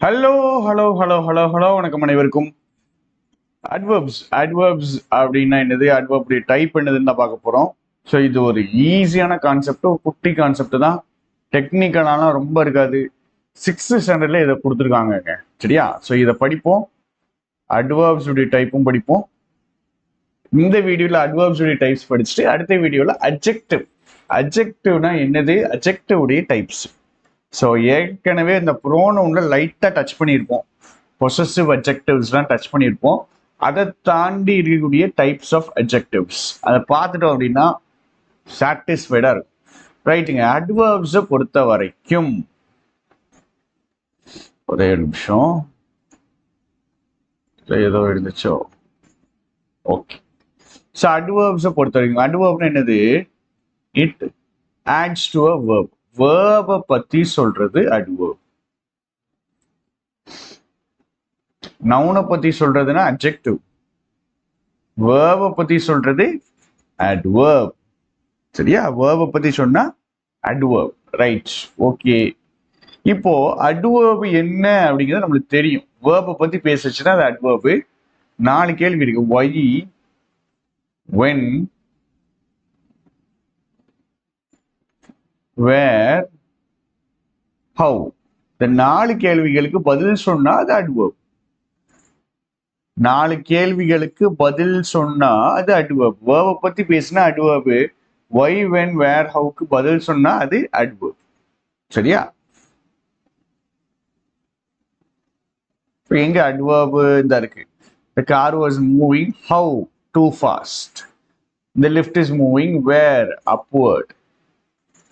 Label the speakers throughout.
Speaker 1: Hello hello hello hello hello வணக்கம் அனைவருக்கும். Adverbs அப்படின்னா என்னது, அட்வர்ப் டைப் என்னதுன்னு தான் பார்க்க போறோம். ஸோ இது ஒரு ஈஸியான கான்செப்ட், ஒரு குட்டி கான்செப்ட் தான். டெக்னிக்கலாலாம் ரொம்ப இருக்காது. 6th ஸ்டாண்டர்ட்ல இதை கொடுத்துருக்காங்க. சரியா? ஸோ இதை படிப்போம். அட்வர்ப்ஸ் டைப்பும் படிப்போம். இந்த வீடியோல அட்வர்ப்ஸ் டைப்ஸ் படிச்சுட்டு அடுத்த வீடியோல அட்ஜெக்டிவ்னா என்னது, அட்ஜெக்டிவ் டைப்ஸ். ஸோ ஏற்கனவே இந்த ப்ரோனவுன்ல லைட்டாக டச் பண்ணியிருப்போம். பொசசிவ் அட்ஜெக்டிவ்ஸ்லாம் டச் பண்ணியிருப்போம். அதை தாண்டி இருக்கக்கூடிய டைப்ஸ் ஆஃப் அட்ஜெக்டிவ்ஸ் அதை பார்த்துட்டோம் அப்படின்னா சாட்டிஸ்ஃபைடாக இருக்கும். ரைட்டுங்க. அட்வர்ப்ஸை பொறுத்த வரைக்கும் ஒரே நிமிஷம், ஏதோ இருந்துச்சோ. ஓகே. ஸோ அட்வர்ப்ஸை பொறுத்த வரைக்கும் அட்வர்ப்னா என்னது, it adds to a verb. வேர்பை பற்றி சொல்றது அட்வர்ப். நவுனை பத்தி சொல்றதுன்னா அட்ஜெக்டிவ், வேர்பை பத்தி சொல்றது அட்வர்ப். சரியா? வேர்பை பத்தி சொன்னா அட்வர்ப். Right, okay. இப்போ அட்வர்ப் என்ன அப்படிங்கிறது நம்மளுக்கு தெரியும். வேர்பை பத்தி பேசுச்சுன்னா அது அட்வர்ப். 4 கேள்வி இருக்கு. Why, when, where, how. இந்த 4 கேள்விகளுக்கு பதில் சொன்னா அது அட்வர்ப். 4 கேள்விகளுக்கு பதில் சொன்னா அது அட்வர்ப். வேர்பை பத்தி பேசினா அட்வர்ப். ஒய், வென், வேர், ஹவுக்கு பதில் சொன்னா அது அட்வர்ப். சரியா? எங்க அட்வர்ப் இந்த இருக்கு. The car was moving how, too fast. The lift is moving where, upward.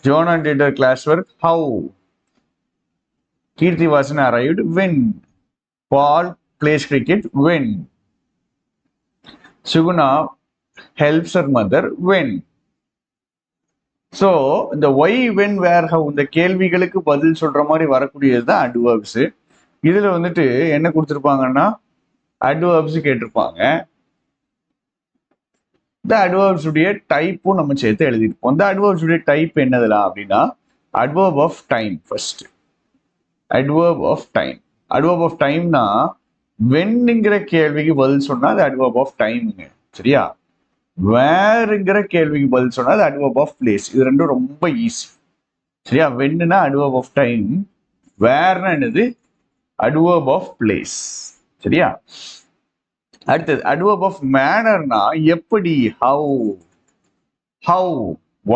Speaker 1: Jonah did her classwork how. Kirtivasan arrived when. Paul plays cricket when. Suguna helps her mother when. So இந்த Y, when, where, have இந்த கேள்விகளுக்கு பதில் சொல்ற மாதிரி வரக்கூடியது தான் adverbs. இதுல வந்துட்டு என்ன கொடுத்துருப்பாங்கன்னா அட்வர்ப்ஸ் கேட்டிருப்பாங்க. இந்த அட்வர்ப்ஸ் டைப்பும் நம்ம சேர்த்து எழுதிருப்போம். இந்த அட்வர்ப்ஸ் டைப் என்னதுலாம் அப்படின்னா adverb of time. First adverb of time. Adverb of டைம்னா வென்னுங்கிற கேள்விக்கு பதில் சொன்னா அது அட்வர்ப் ஆஃப் டைமுங்க. சரியா? வேறுங்கிற கேள்விக்கு பதில் சொன்னா அது அட்வர்ப் ஆஃப் பிளேஸ். இது ரெண்டும் ரொம்ப ஈஸி. சரியா? வென்னுனா அட்வர்ப் ஆஃப் டைம், வேர்னா என்னது, அட்வர்ப் ஆஃப் பிளேஸ். சரியா? அடுத்தது அட்வர்ப் ஆஃப் மேனர்னா எப்படி, how. How,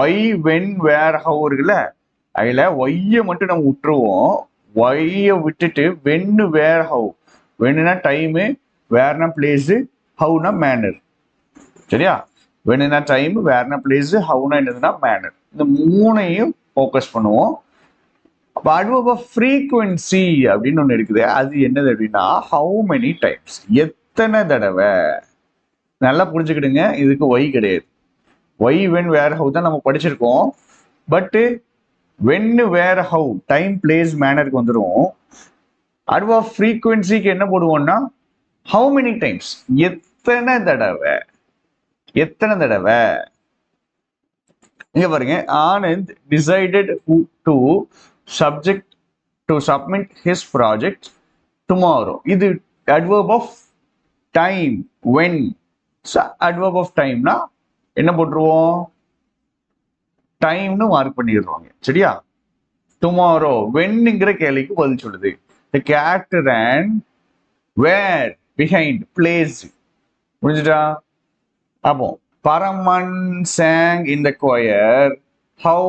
Speaker 1: why, when, where, how இருக்குல்ல, அதுல ஒய்ய மட்டும் நம்ம விட்டுருவோம். ஒய்ய விட்டுட்டு வென்னு, வேர், ஹவு. வென்னுனா டைமு, வேர்னா பிளேஸ், ஹவுனா மேனர். சரியா? வென்னுனா டைம், வேர்னா பிளேஸ், ஹவுனா என்னதுன்னா மேனர். இந்த மூணையும் ஃபோக்கஸ் பண்ணுவோம். அப்போ அட்வர்ப் ஆஃப் ஃப்ரீக்வன்சி அப்படின்னு ஒன்று இருக்குது. அது என்னது அப்படின்னா ஹவு மெனி டைம்ஸ், எத்தனை தடவை. நல்லா புரிஞ்சுக்கிடுங்க, இதுக்கு ஒய் கிடையாது. ஒய், வென், வேர், ஹவு தான் நம்ம படிச்சிருக்கோம். பட்டு வென்னு, வேர், ஹவு டைம், பிளேஸ், மேனருக்கு வந்துடும். அட்வர்ப் ஆஃப் ஃப்ரீக்வன்சிக்கு என்ன போடுவோம்னா ஹவு மெனி டைம்ஸ், எத்தனை தடவை. எத்தனை தடவை. இங்க பாருங்க, Anand decided to subject to submit his project tomorrow. இது adverb of time. When. Adverb of டைம்னா என்ன போட்டுருவோம், டைம்னு மார்க் பண்ணிடுவாங்க. சரியா? டுமாரோ வென்னுங்கிற கேள்விக்கு பதில் சொல்லுது. The cat ran where, behind, place. புரிஞ்சுட்டா? அப்போ பரமன் sang in the choir how,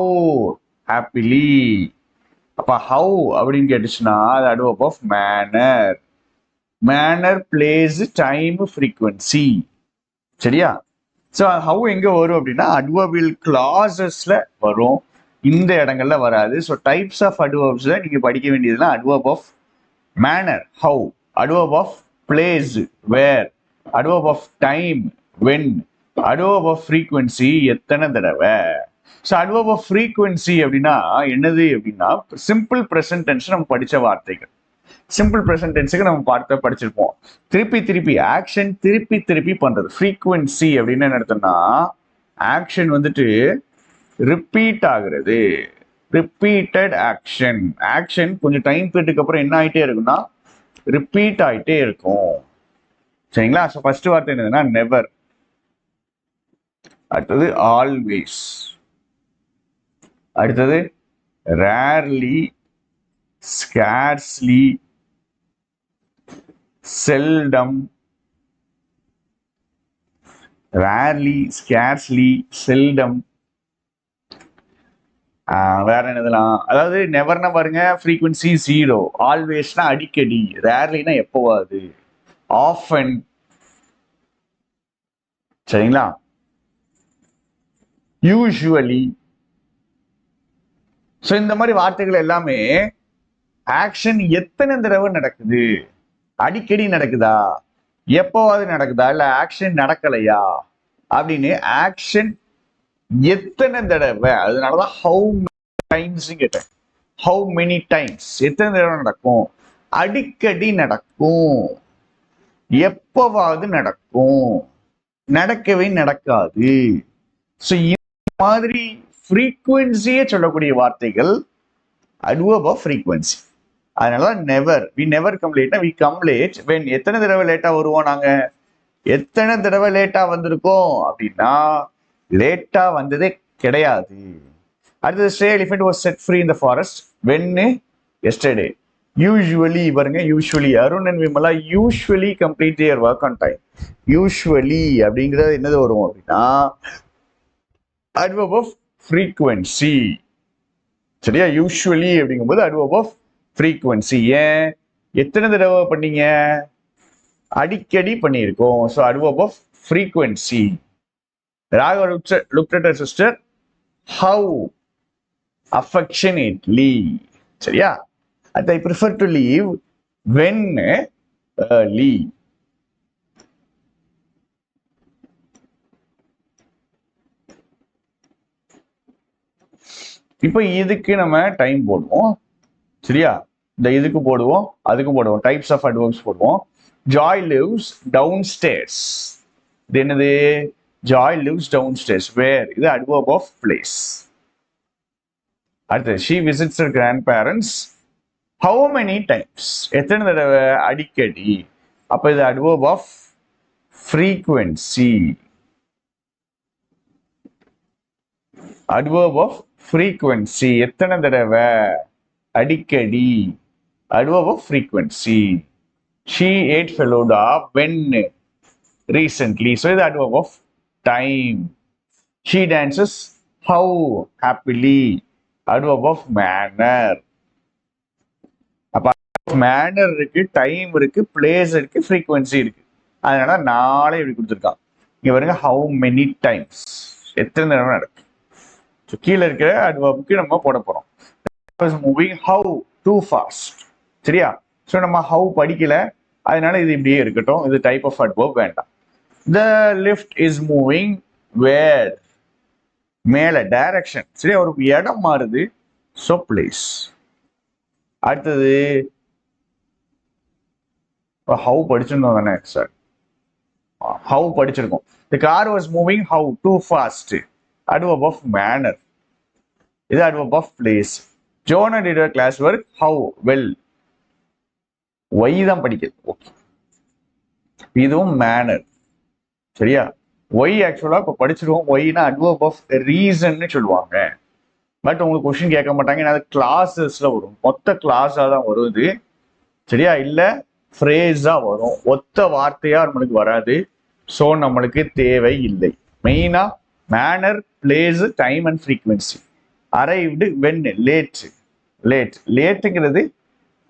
Speaker 1: happily. அப்ப how அப்படின்னு கேட்டுச்சுன்னா அது adverb of manner. Manner, place, time, frequency. சரியா? ஸோ ஹவு எங்க வரும் அப்படின்னா அட்வர்பியல் கிளாசஸ்ல வரும், இந்த இடங்கள்ல வராது. ஸோ டைப்ஸ் ஆஃப் அட்வர்ப்ஸ்ல நீங்க படிக்க வேண்டியதுலாம் adverb of manner how, adverb of place where, adverb of time when, adverb of frequency எத்தனை தடவை. ஸோ அட்வர்ப் ஆஃப் ஃப்ரீக்வன்சி அப்படின்னா என்னது அப்படின்னா சிம்பிள் ப்ரெசன்ட் டென்ஸ் நம்ம படிச்ச வார்த்தைகள். சிம்பிள் ப்ரெசன்ட் டென்ஸுக்கு நம்ம படிச்சிருப்போம். திருப்பி திருப்பி ஆக்ஷன் திருப்பி திருப்பி பண்றது. ஃப்ரீக்வன்சி அப்படின்னு என்ன அர்த்தம்னா ஆக்ஷன் வந்துட்டு ரிப்பீட் ஆகுறது. Repeated action. ஆக்ஷன் கொஞ்சம் டைம் பீரியடுக்கு அப்புறம் என்ன ஆகிட்டே இருக்குன்னா ரிப்பீட் ஆயிட்டே இருக்கும். சரிங்களா? ஸோ ஃபர்ஸ்ட் வார்த்தை என்னதுன்னா நெவர், அடுத்தது ஆல்வேஸ், அடுத்தது rarely, scarcely, seldom, rarely, scarcely, seldom. வேற என்னதுலாம், அதாவது நெவர்னா பாருங்க ஃப்ரீக்வன்சி 0, ஆல்வேஸ்னா அடிக்கடி, ரேர்லினா எப்போவாது, ஆஃபன். சரிங்களா? யூஸ்வலி. ஸோ இந்த மாதிரி வார்த்தைகள் எல்லாமே ஆக்ஷன் எத்தனை தடவை நடக்குது, அடிக்கடி நடக்குதா, எப்போவாது நடக்குதா, இல்ல ஆக்ஷன் நடக்கலையா அப்படின்னு ஆக்ஷன் எத்தனை தடவை, அதனாலதான் ஹவு டைம்ஸ் கேட்டேன். ஹவு மெனி டைம்ஸ், எத்தனை தடவை நடக்கும், அடிக்கடி நடக்கும், எப்பவாவது நடக்கும், நடக்கவே நடக்காது. ஸோ இந்த மாதிரி ஃப்ரீக்வன்சியே சொல்லக்கூடிய வார்த்தைகள் அட்வர்ப் ஆஃப் ஃப்ரீக்வன்சி. அதனாலதான் நெவர், வி நெவர் கம் லேட்னா வி கம் லேட் வென், எத்தனை தடவை லேட்டா வருவோம் நாங்க, எத்தனை தடவை லேட்டா வந்திருக்கோம் அப்படின்னா லேட்டா வந்ததே கிடையாது. அடுத்தது stay elephant was set free in the forest when yesterday. Usually பாருங்க, usually Arun and Vimala usually complete their work on time. Usually அப்படிங்கிறது என்னது வரும் அப்படின்னா அட்வர்ப் ஆஃப் ஃப்ரீக்வன்சி. சரியா? யூஸ்வலி அப்படிங்கும்போது அட்வர்ப் ஆஃப் ஃப்ரீக்வன்சி. ஏன், எத்தனை தடவை பண்ணீங்க, அடிக்கடி பண்ணியிருக்கோம். So adverb of frequency. Raghav looked at her sister how affectionately. சரியா? I prefer to leave when early. இப்போ இதுக்கு நம்ம டைம் போடுவோம். சரியா? இந்த இதுக்கு போடுவோம், அதுக்கும் போடுவோம், டைப்ஸ் ஆஃப் அட்வர்ப்ஸ் போடுவோம். Joy lives downstairs. இது என்னது? Joy lives downstairs. Where, இது அட்வர்ப் ஆஃப் பிளேஸ். அடுத்து she visits her grandparents how many times, எத்தனை தடவை, அடிக்கடி. அப்ப இது adverb of frequency. Adverb of frequency, எத்தனை தடவை, அடிக்கடி, adverb of frequency. she ate feluda when recently. So இது adverb of time. she dances how happily, adverb of manner. அப்ப manner இருக்கு, டைம் இருக்கு, பிளேஸ் இருக்கு, ஃப்ரீக்வன்சி இருக்கு. அதனால நாளே இப்படி கொடுத்துருக்கான். இங்க பாருங்க how many times, எத்தனை தடவை நடக்கு. கீழே இருக்கிற அட்வர்புக்கு நம்ம போட போறோம். Moving how too fast. சரியா? ஸோ நம்ம ஹவு படிக்கல, அதனால இது இப்படியே இருக்கட்டும். இது டைப் ஆஃப் அட்வர்ப் வேண்டாம். The lift is moving where, மேல டைரக்ஷன். சரியா? ஒரு இடம் மாறுது, ஸோ பிளேஸ். அடுத்தது ஹவு படிச்சிருந்தோம் தானே சார், ஹவு படிச்சிருக்கோம். The car was moving how too fast, adverb of manner. இது adverb of place. Jona did her class work how well, why தான் படிக்குது. ஓகே, இதுவும் மேனர். சரியா? ஒய் ஆக்சுவலா இப்ப படிச்சிருவோம். ஒய்னா அட்வர்ப் ஆஃப் ரீசன்னு சொல்லுவாங்க. பட் உங்களுக்கு கொஸ்டின் கேட்க மாட்டாங்க, ஏன்னா அது கிளாஸஸ்ல வரும், மொத்த கிளாஸா தான் வருது. சரியா? இல்ல ஃப்ரேஸா வரும், ஒத்த வார்த்தையா நம்மளுக்கு வராது. ஸோ நம்மளுக்கு தேவை இல்லை. மெயினா manner, place, time and frequency. Arrived when, late. லேட்டுங்கிறது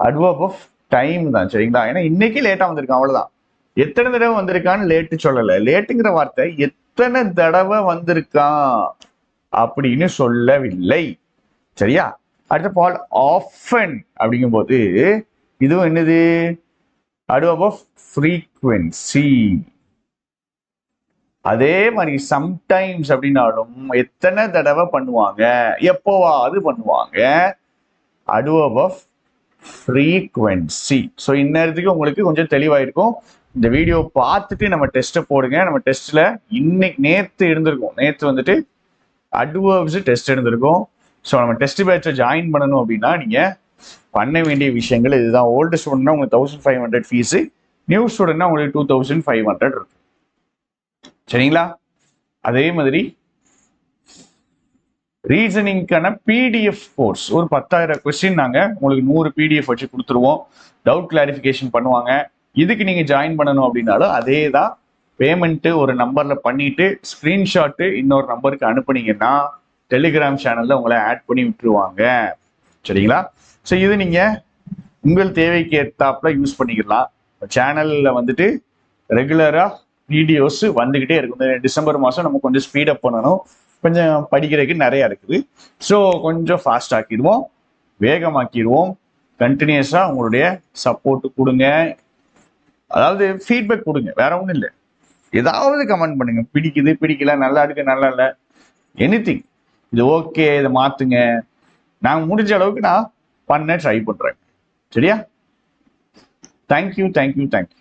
Speaker 1: அட்வர்ப் ஆஃப் டைம் தான். சரிங்களா? ஏன்னா இன்னைக்கு லேட்டா வந்திருக்கான், அவ்வளவுதான். எத்தனை தடவை வந்திருக்கான்னு லேட்டு சொல்லல. லேட்டுங்கிற வார்த்தை எத்தனை தடவை வந்திருக்கான் அப்படின்னு சொல்லவில்லை. சரியா? அடுத்த பால் ஆஃபன் அப்படிங்கும்போது இதுவும் என்னது? Adverb of frequency. அதே மாதிரி சம்டைம்ஸ் அப்படின்னாலும் எத்தனை தடவை பண்ணுவாங்க, எப்போவாது பண்ணுவாங்க, அட்வர்ப் ஆஃப் ஃப்ரீக்வன்சி. ஸோ இந்நேரத்துக்கு உங்களுக்கு கொஞ்சம் தெளிவாயிருக்கும். இந்த வீடியோ பார்த்துட்டு நம்ம டெஸ்ட்டை போடுங்க. நம்ம டெஸ்ட்ல நேற்று இருந்திருக்கும், நேற்று அட்வர்ப்ஸ் டெஸ்ட் இருந்திருக்கும். ஸோ நம்ம டெஸ்ட் பேட்சை ஜாயின் பண்ணணும் அப்படின்னா நீங்க பண்ண வேண்டிய விஷயங்கள் இதுதான். ஓல்டு ஸ்டூடெண்ட்னா உங்களுக்கு 1500 ஃபீஸு, நியூ ஸ்டூடெண்ட்னா உங்களுக்கு 2500 இருக்கு. சரிங்களா? அதே மாதிரி ரீசனிங்கான பிடிஎஃப் கோர்ஸ் ஒரு 10,000 கொஸ்டின் நாங்க உங்களுக்கு 100 பிடிஎஃப் வச்சு கொடுத்துருவோம். டவுட் கிளாரிஃபிகேஷன் பண்ணுவாங்க. இதுக்கு நீங்க ஜாயின் பண்ணணும் அப்படின்னாலும் அதே தான். பேமெண்ட் ஒரு நம்பர்ல பண்ணிட்டு ஸ்கிரீன்ஷாட் இன்னொரு நம்பருக்கு அனுப்புனீங்கன்னா டெலிகிராம் சேனல்ல உங்களை ஆட் பண்ணி விட்டுருவாங்க. சரிங்களா? ஸோ இது நீங்க உங்கள் தேவைக்கு ஏற்றாப்புல யூஸ் பண்ணிக்கலாம். சேனல்ல வந்துட்டு ரெகுலரா வீடியோஸ் வந்துகிட்டே இருக்கும். இந்த டிசம்பர் மாதம் நம்ம கொஞ்சம் ஸ்பீடப் பண்ணணும். கொஞ்சம் படிக்கிறதுக்கு நிறைய இருக்குது. ஸோ கொஞ்சம் ஃபாஸ்ட் ஆக்கிடுவோம், வேகமாக்கிடுவோம். கண்டினியூஸாக உங்களுடைய சப்போர்ட் கொடுங்க. அதாவது ஃபீட்பேக் கொடுங்க, வேற ஒன்றும் இல்லை. ஏதாவது கமெண்ட் பண்ணுங்க. பிடிக்குது, பிடிக்கல, நல்லா இருக்கு, நல்லா இல்லை, எனிதிங். இது ஓகே, இதை மாத்துங்க. நான் முடிஞ்ச அளவுக்கு நான் பண்ண ட்ரை பண்றேன். சரியா? Thank you, thank you, thank you.